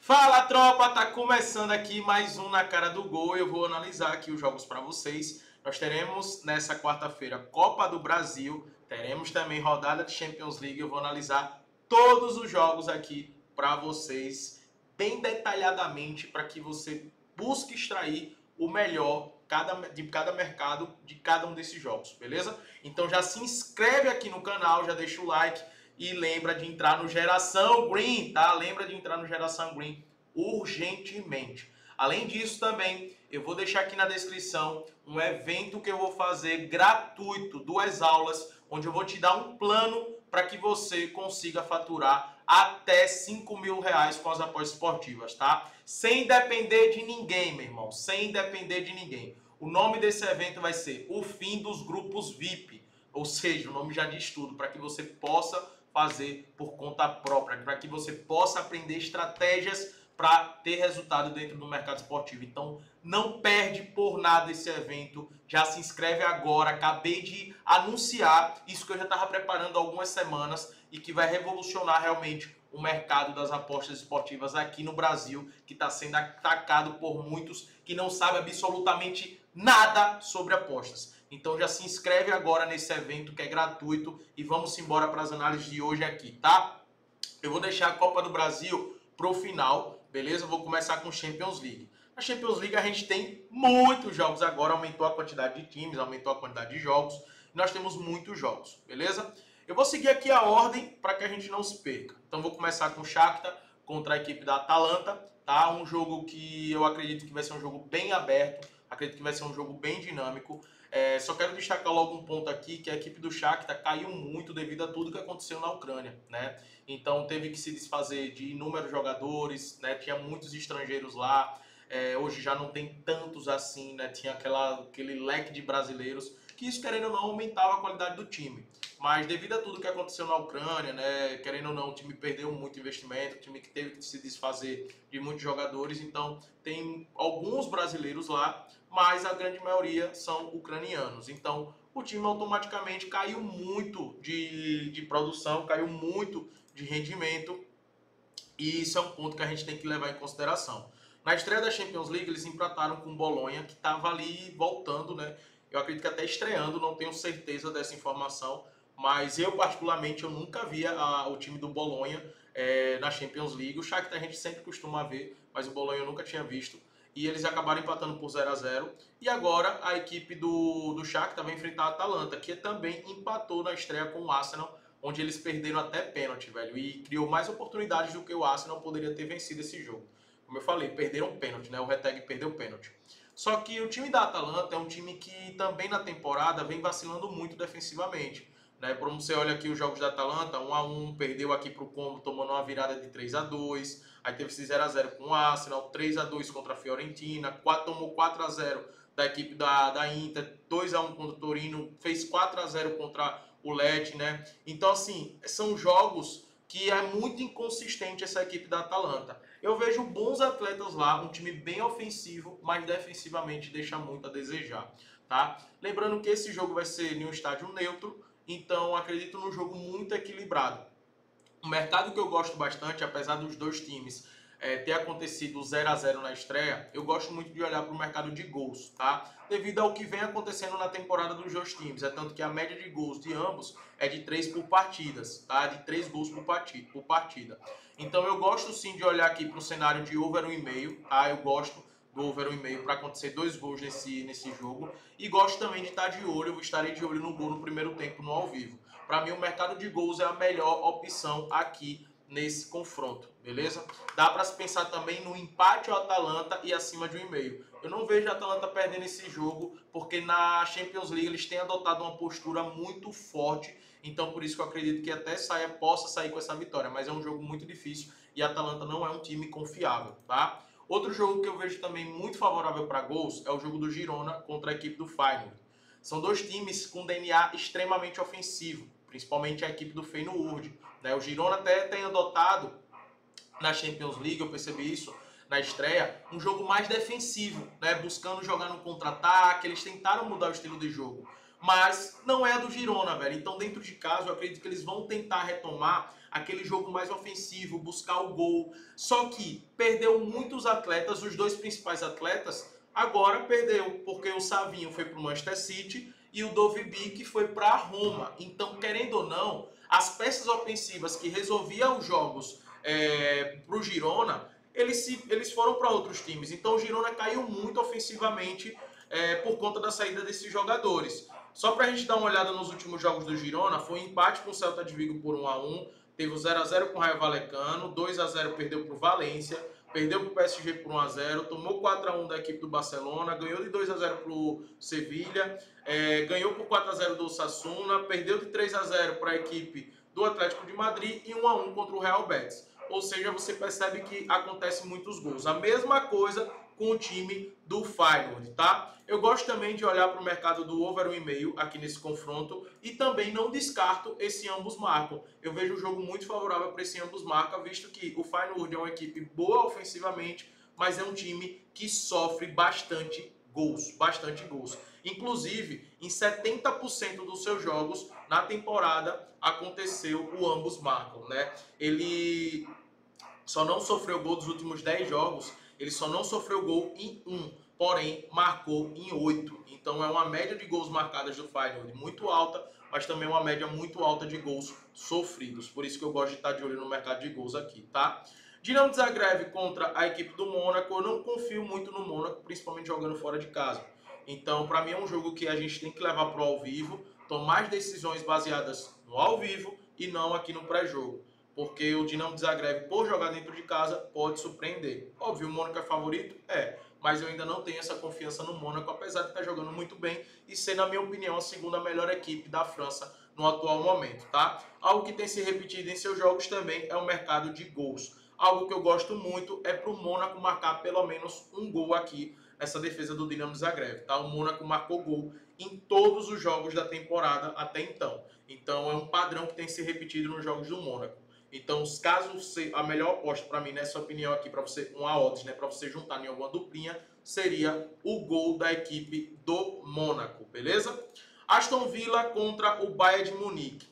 Fala, tropa, tá começando aqui mais um Na Cara do Gol. Eu vou analisar aqui os jogos para vocês. Nós teremos nessa quarta-feira Copa do Brasil, teremos também rodada de Champions League. Eu vou analisar todos os jogos aqui para vocês, bem detalhadamente, para que você busque extrair o melhor de cada mercado, de cada um desses jogos, beleza? Então já se inscreve aqui no canal, já deixa o like. E lembra de entrar no Geração Green, tá? Lembra de entrar no Geração Green urgentemente. Além disso também, eu vou deixar aqui na descrição um evento que eu vou fazer gratuito, 2 aulas, onde eu vou te dar um plano para que você consiga faturar até R$ 5.000 com as apostas esportivas, tá? Sem depender de ninguém, meu irmão, sem depender de ninguém. O nome desse evento vai ser O Fim dos Grupos VIP, ou seja, o nome já diz tudo, para que você possa fazer por conta própria, para que você possa aprender estratégias para ter resultado dentro do mercado esportivo. Então, não perde por nada esse evento. Já se inscreve agora. Acabei de anunciar isso que eu já estava preparando há algumas semanas e que vai revolucionar realmente o mercado das apostas esportivas aqui no Brasil, que está sendo atacado por muitos que não sabem absolutamente nada sobre apostas. Então já se inscreve agora nesse evento que é gratuito e vamos embora para as análises de hoje aqui, tá? Eu vou deixar a Copa do Brasil pro final, beleza? Eu vou começar com Champions League. Na Champions League a gente tem muitos jogos agora, aumentou a quantidade de times, aumentou a quantidade de jogos. E nós temos muitos jogos, beleza? Eu vou seguir aqui a ordem para que a gente não se perca. Então vou começar com o Shakhtar contra a equipe da Atalanta, tá? Um jogo que eu acredito que vai ser um jogo bem aberto, acredito que vai ser um jogo bem dinâmico. Só quero destacar logo um ponto aqui, que a equipe do Shakhtar caiu muito devido a tudo que aconteceu na Ucrânia, né? Então teve que se desfazer de inúmeros jogadores, né? Tinha muitos estrangeiros lá, hoje já não tem tantos assim, né? Tinha aquele leque de brasileiros, que isso, querendo ou não, aumentava a qualidade do time. Mas devido a tudo que aconteceu na Ucrânia, né? Querendo ou não, o time perdeu muito investimento, o time que teve que se desfazer de muitos jogadores, então tem alguns brasileiros lá, mas a grande maioria são ucranianos. Então, o time automaticamente caiu muito de produção, caiu muito de rendimento, e isso é um ponto que a gente tem que levar em consideração. Na estreia da Champions League, eles empataram com o Bolonha, que estava ali voltando, né? Eu acredito que até estreando, não tenho certeza dessa informação, mas eu, particularmente, eu nunca via o time do Bolonha na Champions League. O Shakhtar a gente sempre costuma ver, mas o Bolonha eu nunca tinha visto. E eles acabaram empatando por 0-0. E agora a equipe do Shakhtar vai enfrentar a Atalanta, que também empatou na estreia com o Arsenal, onde eles perderam até pênalti, velho. E criou mais oportunidades do que o Arsenal poderia ter vencido esse jogo. Como eu falei, perderam pênalti, né? O Reteg perdeu pênalti. Só que o time da Atalanta é um time que também na temporada vem vacilando muito defensivamente, né? Como você olha aqui os jogos da Atalanta, 1-1, perdeu aqui para o Como, tomando uma virada de 3-2, aí teve esse 0-0 com o Arsenal, 3-2 contra a Fiorentina, tomou 4-0 da equipe da Inter, 2-1 contra o Torino, fez 4-0 contra o Lecce, né? Então, assim, são jogos que é muito inconsistente essa equipe da Atalanta. Eu vejo bons atletas lá, um time bem ofensivo, mas defensivamente deixa muito a desejar, tá? Lembrando que esse jogo vai ser em um estádio neutro, então acredito num jogo muito equilibrado. Um mercado que eu gosto bastante, apesar dos dois times ter acontecido 0-0 na estreia, eu gosto muito de olhar para o mercado de gols, tá? Devido ao que vem acontecendo na temporada dos dois times. É tanto que a média de gols de ambos é de 3 por partidas, tá? De 3 gols por partida. Então eu gosto sim de olhar aqui para o cenário de over 1,5, tá? Eu gosto do over 1,5 para acontecer 2 gols nesse jogo. E gosto também de estar de olho, eu estarei de olho no gol no primeiro tempo no ao vivo. Para mim o mercado de gols é a melhor opção aqui nesse confronto, beleza? Dá para se pensar também no empate ao Atalanta e acima de 1,5. Eu não vejo a Atalanta perdendo esse jogo, porque na Champions League eles têm adotado uma postura muito forte, então por isso que eu acredito que até possa sair com essa vitória, mas é um jogo muito difícil e a Atalanta não é um time confiável, tá? Outro jogo que eu vejo também muito favorável para gols é o jogo do Girona contra a equipe do Feyenoord. São dois times com DNA extremamente ofensivo, principalmente a equipe do Feyenoord, né? O Girona até tem adotado na Champions League, eu percebi isso na estreia, um jogo mais defensivo, né? Buscando jogar no contra-ataque, eles tentaram mudar o estilo de jogo, mas não é a do Girona, velho. Então dentro de casa eu acredito que eles vão tentar retomar aquele jogo mais ofensivo, buscar o gol. Só que perdeu muitos atletas, os dois principais atletas, agora perdeu, porque o Savinho foi para o Manchester City e o Dovbyk foi para a Roma. Então, querendo ou não, as peças ofensivas que resolviam os jogos para o Girona, eles foram para outros times. Então, o Girona caiu muito ofensivamente por conta da saída desses jogadores. Só para a gente dar uma olhada nos últimos jogos do Girona, foi um empate com o Celta de Vigo por 1-1, teve o 0-0 com o Raio Vallecano, 2-0 perdeu para o Valência, perdeu para o PSG por 1-0, tomou 4-1 da equipe do Barcelona, ganhou de 2-0 para o Sevilha, ganhou por 4-0 do Osasuna, perdeu de 3-0 para a equipe do Atlético de Madrid e 1-1 contra o Real Betis. Ou seja, você percebe que acontece muitos gols. A mesma coisa com o time do Feyenoord, tá? Eu gosto também de olhar para o mercado do over 1,5 aqui nesse confronto e também não descarto esse ambos marcam. Eu vejo um jogo muito favorável para esse ambos marcam, visto que o Feyenoord é uma equipe boa ofensivamente, mas é um time que sofre bastante gols. Inclusive, em 70% dos seus jogos na temporada aconteceu o ambos marcam, né? Ele só não sofreu gol dos últimos 10 jogos, ele só não sofreu gol em 1, porém marcou em 8. Então é uma média de gols marcadas do Feyenoord muito alta, mas também uma média muito alta de gols sofridos. Por isso que eu gosto de estar de olho no mercado de gols aqui, tá? Dinamo de Zagreb contra a equipe do Mônaco, eu não confio muito no Mônaco, principalmente jogando fora de casa. Então, para mim é um jogo que a gente tem que levar para o ao vivo, tomar decisões baseadas no ao vivo e não aqui no pré-jogo. Porque o Dinamo de Zagreb, por jogar dentro de casa, pode surpreender. Óbvio, o Mônaco é favorito? É. Mas eu ainda não tenho essa confiança no Mônaco, apesar de estar jogando muito bem e ser, na minha opinião, a segunda melhor equipe da França no atual momento, tá? Algo que tem se repetido em seus jogos também é o mercado de gols. Algo que eu gosto muito é para o Mônaco marcar pelo menos um gol aqui nessa defesa do Dinamo de Zagreb, tá? O Mônaco marcou gol em todos os jogos da temporada até então. Então é um padrão que tem se repetido nos jogos do Mônaco. Então, caso a melhor aposta para mim, nessa opinião aqui, para você, uma odds, né, para você juntar em alguma duplinha, seria o gol da equipe do Mônaco, beleza? Aston Villa contra o Bayern de Munique.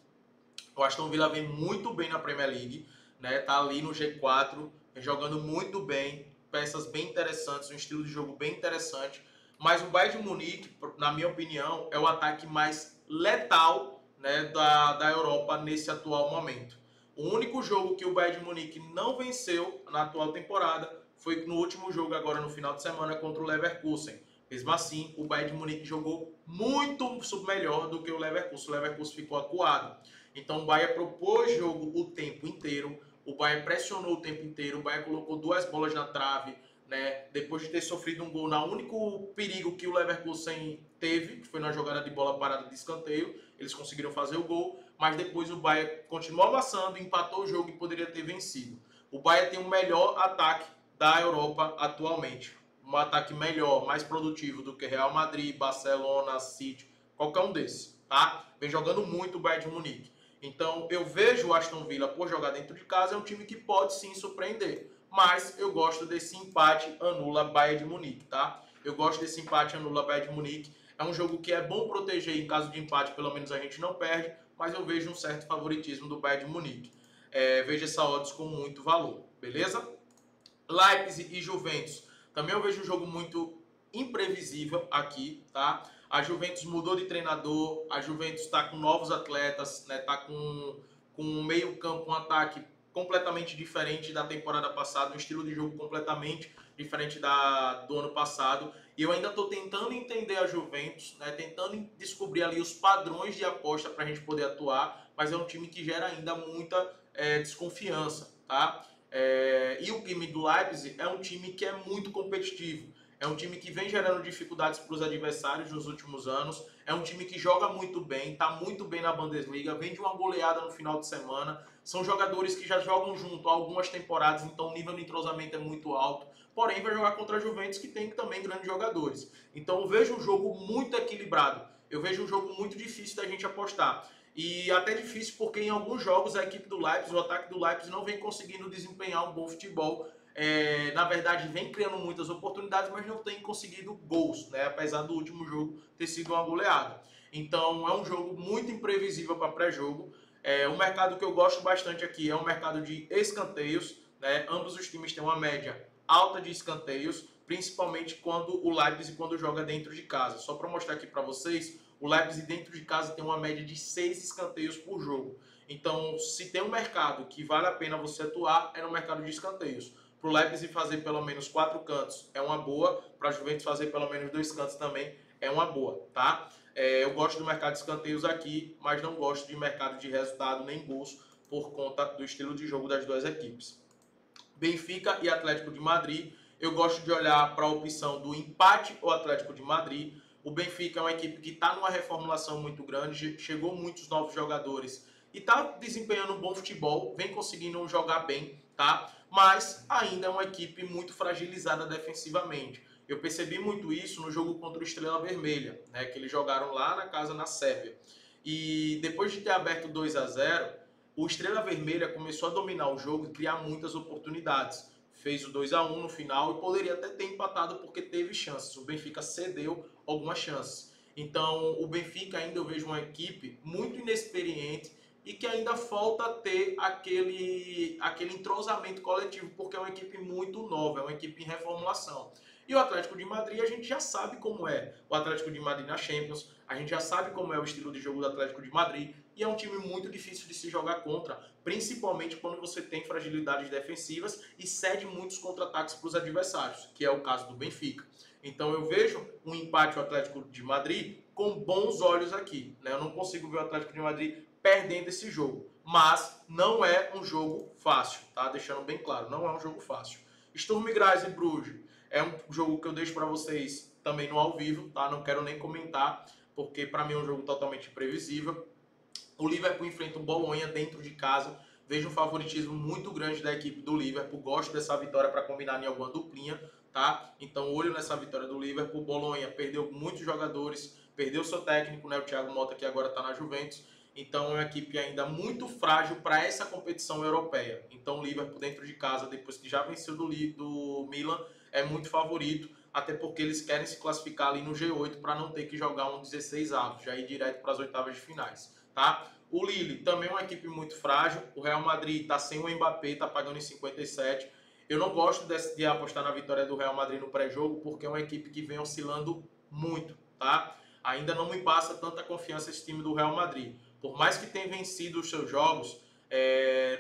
O Aston Villa vem muito bem na Premier League, né? Tá ali no G4, vem jogando muito bem, peças bem interessantes, um estilo de jogo bem interessante. Mas o Bayern de Munique, na minha opinião, é o ataque mais letal, né, da Europa nesse atual momento. O único jogo que o Bayern de Munique não venceu na atual temporada foi no último jogo agora no final de semana contra o Leverkusen. Mesmo assim, o Bayern de Munique jogou muito melhor do que o Leverkusen. O Leverkusen ficou acuado. Então o Bayern propôs jogo o tempo inteiro, o Bayern pressionou o tempo inteiro, o Bayern colocou 2 bolas na trave, né? Depois de ter sofrido um gol, no único perigo que o Leverkusen teve, que foi na jogada de bola parada de escanteio, eles conseguiram fazer o gol, mas depois o Bayern continuou amassando, empatou o jogo e poderia ter vencido. O Bayern tem o melhor ataque da Europa atualmente. Um ataque melhor, mais produtivo do que Real Madrid, Barcelona, City, qualquer um desses, tá? Vem jogando muito o Bayern de Munique. Então, eu vejo o Aston Villa, por jogar dentro de casa, é um time que pode sim surpreender. Mas eu gosto desse empate anula Bayern de Munique, tá? Eu gosto desse empate anula Bayern de Munique. É um jogo que é bom proteger em caso de empate, pelo menos a gente não perde, mas eu vejo um certo favoritismo do Bayern de Munique. Vejo essa odds com muito valor, beleza? Leipzig e Juventus. Também eu vejo um jogo muito imprevisível aqui, tá? A Juventus mudou de treinador, a Juventus está com novos atletas, né? Tá com um meio campo, um ataque completamente diferente da temporada passada, um estilo de jogo completamente diferente do ano passado. E eu ainda estou tentando entender a Juventus, né? Tentando descobrir ali os padrões de aposta para a gente poder atuar, mas é um time que gera ainda muita desconfiança, tá? E o time do Leipzig é um time que é muito competitivo. É um time que vem gerando dificuldades para os adversários nos últimos anos. É um time que joga muito bem, está muito bem na Bundesliga, vem de uma goleada no final de semana. São jogadores que já jogam junto há algumas temporadas, então o nível de entrosamento é muito alto. Porém, vai jogar contra a Juventus, que tem também grandes jogadores. Então eu vejo um jogo muito equilibrado. Eu vejo um jogo muito difícil da gente apostar. E até difícil porque em alguns jogos a equipe do Leipzig, o ataque do Leipzig não vem conseguindo desempenhar um bom futebol. Na verdade, vem criando muitas oportunidades, mas não tem conseguido gols, né? Apesar do último jogo ter sido uma goleada. Então, é um jogo muito imprevisível para pré-jogo. O mercado que eu gosto bastante aqui é o mercado de escanteios, né? Ambos os times têm uma média alta de escanteios, principalmente quando o Leipzig quando joga dentro de casa. Só para mostrar aqui para vocês, o Leipzig dentro de casa tem uma média de 6 escanteios por jogo. Então, se tem um mercado que vale a pena você atuar, é no mercado de escanteios. Para o Leipzig fazer pelo menos 4 cantos é uma boa, para a Juventus fazer pelo menos 2 cantos também é uma boa, tá? Eu gosto do mercado de escanteios aqui, mas não gosto de mercado de resultado nem gols por conta do estilo de jogo das duas equipes. Benfica e Atlético de Madrid, eu gosto de olhar para a opção do empate ou Atlético de Madrid. O Benfica é uma equipe que está numa reformulação muito grande, chegou muitos novos jogadores e está desempenhando um bom futebol, vem conseguindo jogar bem, tá? Mas ainda é uma equipe muito fragilizada defensivamente. Eu percebi muito isso no jogo contra o Estrela Vermelha, né, que eles jogaram lá na casa na Sérvia. E depois de ter aberto 2-0, o Estrela Vermelha começou a dominar o jogo e criar muitas oportunidades. Fez o 2-1 no final e poderia até ter empatado porque teve chances. O Benfica cedeu algumas chances. Então, o Benfica ainda eu vejo uma equipe muito inexperiente e que ainda falta ter aquele entrosamento coletivo, porque é uma equipe muito nova, é uma equipe em reformulação. E o Atlético de Madrid, a gente já sabe como é o Atlético de Madrid na Champions, a gente já sabe como é o estilo de jogo do Atlético de Madrid, e é um time muito difícil de se jogar contra, principalmente quando você tem fragilidades defensivas e cede muitos contra-ataques para os adversários, que é o caso do Benfica. Então eu vejo um empate do Atlético de Madrid com bons olhos aqui, né? Eu não consigo ver o Atlético de Madrid perdendo esse jogo, mas não é um jogo fácil, tá? Deixando bem claro, não é um jogo fácil. Sturm Graz e Bruges é um jogo que eu deixo para vocês também no ao vivo, tá? Não quero nem comentar, porque para mim é um jogo totalmente imprevisível. O Liverpool enfrenta o Bolonha dentro de casa. Vejo um favoritismo muito grande da equipe do Liverpool. Gosto dessa vitória para combinar em alguma duplinha, tá? Então, olho nessa vitória do Liverpool. O Bolonha perdeu muitos jogadores, perdeu seu técnico, né? O Thiago Motta, que agora está na Juventus. Então, é uma equipe ainda muito frágil para essa competição europeia. Então, o Liverpool dentro de casa, depois que já venceu do Milan, é muito favorito. Até porque eles querem se classificar ali no G8 para não ter que jogar um 16avos, já ir direto para as oitavas de finais. Tá? O Lille também é uma equipe muito frágil. O Real Madrid está sem o Mbappé, está pagando em 57. Eu não gosto de apostar na vitória do Real Madrid no pré-jogo, porque é uma equipe que vem oscilando muito, tá? Ainda não me passa tanta confiança esse time do Real Madrid. Por mais que tenha vencido os seus jogos,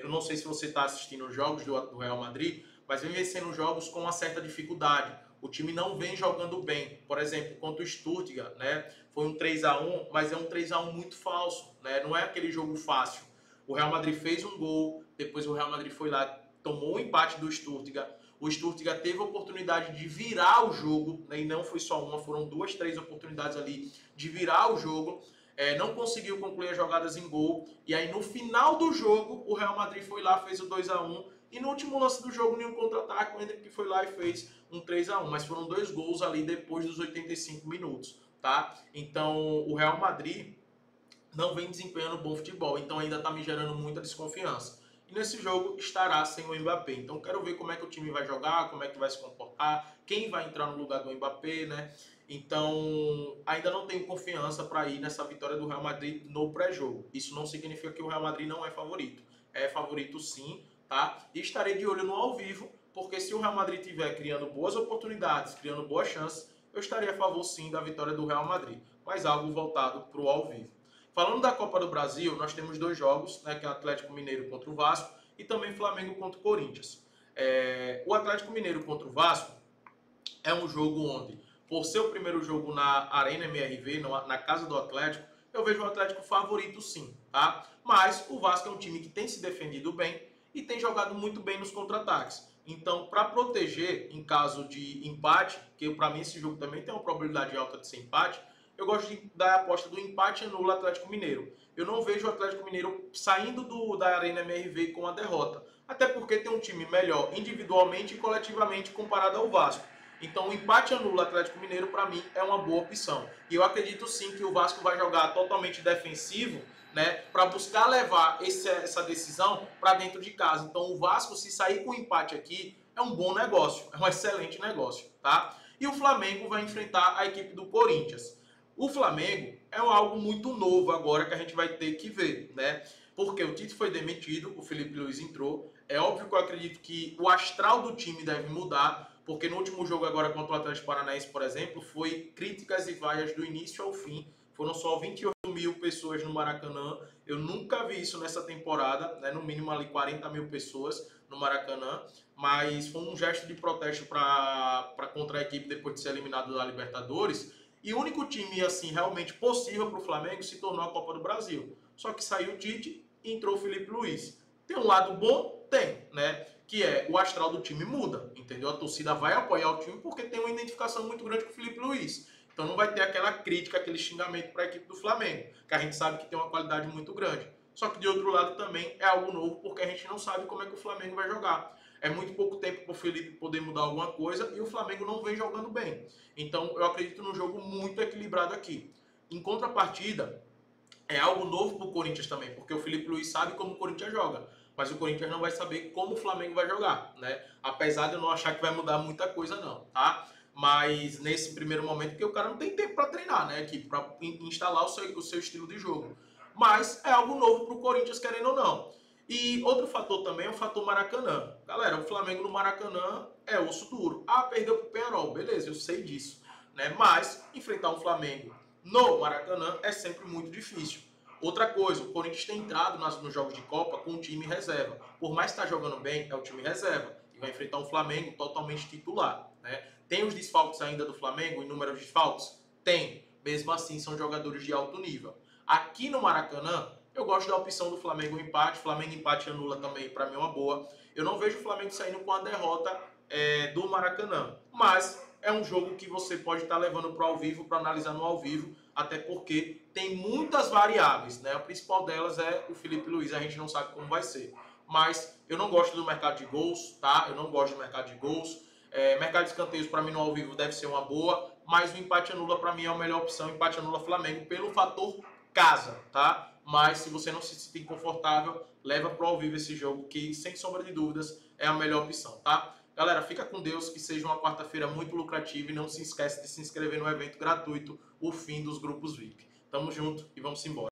eu não sei se você está assistindo os jogos do Real Madrid, mas vem vencendo jogos com uma certa dificuldade. O time não vem jogando bem. Por exemplo, contra o Stuttgart, né? Foi um 3-1, mas é um 3-1 muito falso, né? Não é aquele jogo fácil. O Real Madrid fez um gol, depois o Real Madrid foi lá, tomou o empate do Stuttgart. O Stuttgart teve a oportunidade de virar o jogo, né? E não foi só uma, foram 2, 3 oportunidades ali de virar o jogo. Não conseguiu concluir as jogadas em gol. E aí no final do jogo, o Real Madrid foi lá, fez o 2-1. E no último lance do jogo, nenhum contra-ataque, o Endrick foi lá e fez um 3-1. Mas foram 2 gols ali depois dos 85 minutos, tá? Então, o Real Madrid não vem desempenhando bom futebol, então ainda está me gerando muita desconfiança. E nesse jogo estará sem o Mbappé. Então, quero ver como é que o time vai jogar, como é que vai se comportar, quem vai entrar no lugar do Mbappé, né? Então, ainda não tenho confiança para ir nessa vitória do Real Madrid no pré-jogo. Isso não significa que o Real Madrid não é favorito. É favorito sim, tá? E estarei de olho no ao vivo, porque se o Real Madrid estiver criando boas oportunidades, criando boas chances, eu estaria a favor sim da vitória do Real Madrid, mas algo voltado para o ao vivo. Falando da Copa do Brasil, nós temos 2 jogos, né, que é o Atlético Mineiro contra o Vasco e também Flamengo contra o Corinthians. O Atlético Mineiro contra o Vasco é um jogo onde, por ser o primeiro jogo na Arena MRV, na casa do Atlético, eu vejo o Atlético favorito sim, tá? Mas o Vasco é um time que tem se defendido bem e tem jogado muito bem nos contra-ataques. Então, para proteger em caso de empate, que para mim esse jogo também tem uma probabilidade alta de ser empate, eu gosto de dar a aposta do empate anula Atlético Mineiro. Eu não vejo o Atlético Mineiro saindo da Arena MRV com a derrota. Até porque tem um time melhor individualmente e coletivamente comparado ao Vasco. Então o empate anula Atlético Mineiro para mim é uma boa opção. E eu acredito sim que o Vasco vai jogar totalmente defensivo, né, para buscar levar essa decisão para dentro de casa. Então o Vasco, se sair com o empate aqui, é um bom negócio, é um excelente negócio, tá? E o Flamengo vai enfrentar a equipe do Corinthians. O Flamengo é algo muito novo agora que a gente vai ter que ver, né? Porque o Tite foi demitido, o Felipe Luiz entrou. É óbvio que eu acredito que o astral do time deve mudar, porque no último jogo agora contra o Atlético Paranaense, por exemplo, foi críticas e vaias do início ao fim. Foram só 28 mil pessoas no Maracanã. Eu nunca vi isso nessa temporada, né? No mínimo ali 40 mil pessoas no Maracanã. Mas foi um gesto de protesto contra a equipe depois de ser eliminado da Libertadores. E o único time assim realmente possível para o Flamengo se tornou a Copa do Brasil. Só que saiu o Tite e entrou o Felipe Luiz. Tem um lado bom? Tem, né? Que é o astral do time muda, entendeu? A torcida vai apoiar o time porque tem uma identificação muito grande com o Felipe Luiz. Então não vai ter aquela crítica, aquele xingamento para a equipe do Flamengo, que a gente sabe que tem uma qualidade muito grande. Só que de outro lado também é algo novo, porque a gente não sabe como é que o Flamengo vai jogar. É muito pouco tempo para o Felipe poder mudar alguma coisa e o Flamengo não vem jogando bem. Então eu acredito num jogo muito equilibrado aqui. Em contrapartida, é algo novo para o Corinthians também, porque o Felipe Luiz sabe como o Corinthians joga, mas o Corinthians não vai saber como o Flamengo vai jogar, né? Apesar de eu não achar que vai mudar muita coisa não, tá? Mas nesse primeiro momento, porque o cara não tem tempo para treinar, né, equipe, para instalar o seu estilo de jogo. Mas é algo novo para o Corinthians, querendo ou não. E outro fator também é o fator Maracanã. Galera, o Flamengo no Maracanã é osso duro. Ah, perdeu pro Penharol, beleza, eu sei disso, né? Mas enfrentar um Flamengo no Maracanã é sempre muito difícil. Outra coisa, o Corinthians tem entrado nos jogos de Copa com o time reserva. Por mais que está jogando bem, é o time reserva. E vai enfrentar um Flamengo totalmente titular, né? Tem os desfalques ainda do Flamengo, inúmeros desfalques? Tem. Mesmo assim, são jogadores de alto nível. Aqui no Maracanã, eu gosto da opção do Flamengo empate. Flamengo empate anula também, para mim é uma boa. Eu não vejo o Flamengo saindo com a derrota do Maracanã. Mas é um jogo que você pode estar levando para o ao vivo, para analisar no ao vivo, até porque tem muitas variáveis, né? A principal delas é o Felipe Luiz, a gente não sabe como vai ser. Mas eu não gosto do mercado de gols, tá? Eu não gosto do mercado de gols. Mercado de escanteios para mim no ao vivo deve ser uma boa, mas o empate anula para mim é a melhor opção, empate anula Flamengo pelo fator casa, tá? Mas se você não se sentir confortável, leva para o ao vivo esse jogo que, sem sombra de dúvidas, é a melhor opção, tá? Galera, fica com Deus, que seja uma quarta-feira muito lucrativa e não se esquece de se inscrever no evento gratuito, o fim dos grupos VIP. Tamo junto e vamos embora.